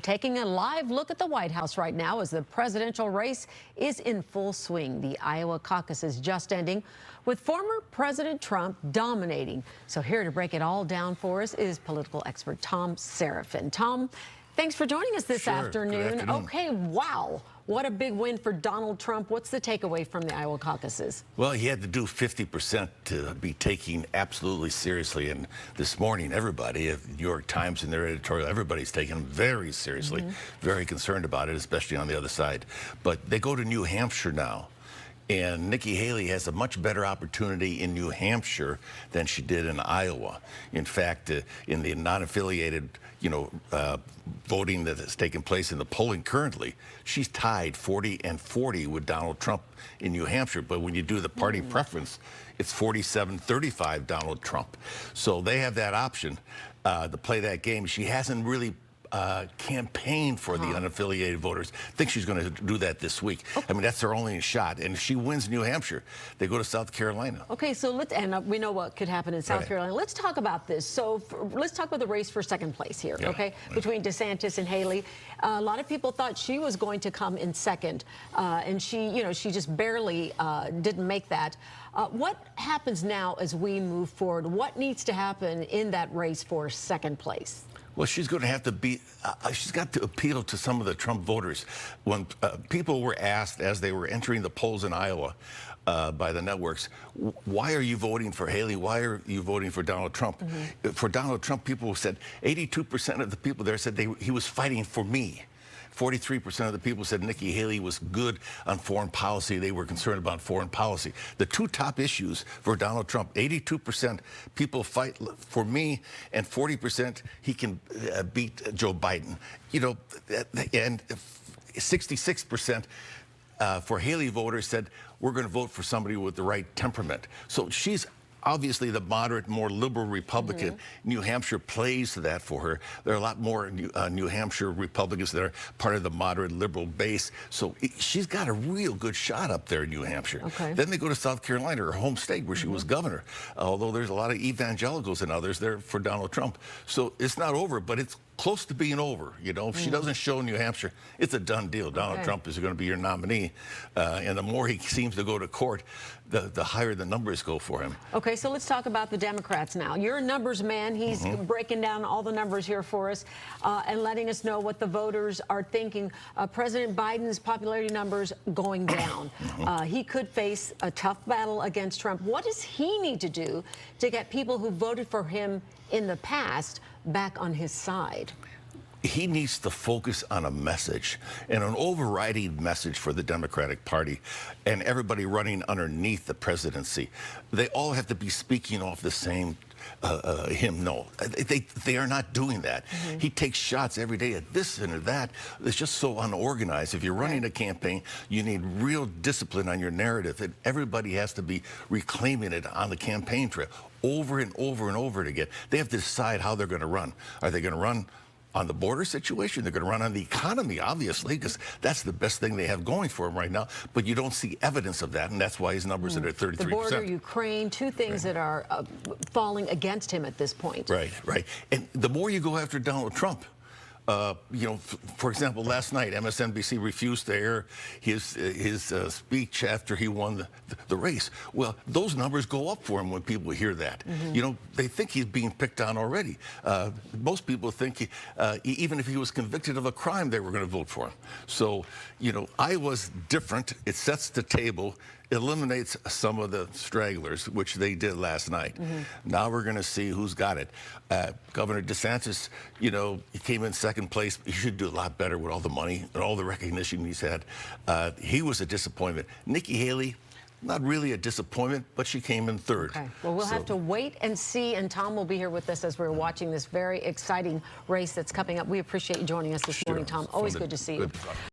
Taking a live look at the White House right now as the presidential race is in full swing. The Iowa caucus is just ending with former President Trump dominating. So here to break it all down for us is political expert Thom Serafin. Thom, thanks for joining us this afternoon. Okay, wow. What a big win for Donald Trump. What's the takeaway from the Iowa caucuses? Well, he had to do 50% to be taken absolutely seriously. And this morning, everybody at the New York Times in their editorial, everybody's taken him very seriously, very concerned about it, especially on the other side. But they go to New Hampshire now. And Nikki Haley has a much better opportunity in New Hampshire than she did in Iowa. In fact, in the non-affiliated, voting that has taken place in the polling currently, she's tied 40-40 with Donald Trump in New Hampshire. But when you do the party preference, it's 47-35 Donald Trump. So they have that option to play that game. She hasn't really campaign for the unaffiliated voters. I think she's going to do that this week. I mean, that's her only shot. And if she wins New Hampshire, they go to South Carolina. Okay, so and we know what could happen in South Carolina. Let's talk about this. So let's talk about the race for second place here, okay, between DeSantis and Haley. A lot of people thought she was going to come in second, and she just barely didn't make that. What happens now as we move forward? What needs to happen in that race for second place? Well, she's going to have to be, she's got to appeal to some of the Trump voters. When people were asked as they were entering the polls in Iowa by the networks, why are you voting for Haley? Why are you voting for Donald Trump? For Donald Trump, people said, 82% of the people there said he was fighting for me. 43% of the people said Nikki Haley was good on foreign policy. They were concerned about foreign policy. The two top issues for Donald Trump, 82% people fight for me, and 40% he can beat Joe Biden. And 66% for Haley voters said we're going to vote for somebody with the right temperament. So she's obviously the moderate, more liberal Republican. New Hampshire plays to that for her. There are a lot more New Hampshire Republicans that are part of the moderate liberal base. So she's got a real good shot up there in New Hampshire. Then they go to South Carolina, her home state, where she was governor. Although there's a lot of evangelicals and others there for Donald Trump. So it's not over, but it's close to being over. If she doesn't show New Hampshire, it's a done deal. Donald Trump is going to be your nominee. And the more he seems to go to court, the higher the numbers go for him. Okay, so let's talk about the Democrats now. You're a numbers man. He's breaking down all the numbers here for us and letting us know what the voters are thinking. President Biden's popularity numbers going down. He could face a tough battle against Trump. What does he need to do to get people who voted for him in the past back on his side? He needs to focus on a message, and an overriding message for the Democratic Party and everybody running underneath the presidency. They all have to be speaking off the same hymn. No, they are not doing that. He takes shots every day at this and at that. It's just so unorganized. If you're running a campaign, you need real discipline on your narrative, and everybody has to be reclaiming it on the campaign trail over and over and over again. They have to decide how they're going to run. Are they going to run on the border situation? They're going to run on the economy, obviously, because that's the best thing they have going for him right now. But you don't see evidence of that, and that's why his numbers are at 33%. The border, Ukraine, two things that are falling against him at this point. Right. And the more you go after Donald Trump, for example, last night, MSNBC refused to air his speech after he won the race. Well, those numbers go up for him when people hear that. They think he's being picked on already. Most people think even if he was convicted of a crime, they were going to vote for him. So, Iowa's different. It sets the table, eliminates some of the stragglers, which they did last night. Now we're going to see who's got it. Governor DeSantis, he came in second place. He should do a lot better with all the money and all the recognition he's had. He was a disappointment. Nikki Haley, not really a disappointment, but she came in third. Okay. Well, we'll have to wait and see, and Thom will be here with us as we're watching this very exciting race that's coming up. We appreciate you joining us this morning, Thom. Always good to see you.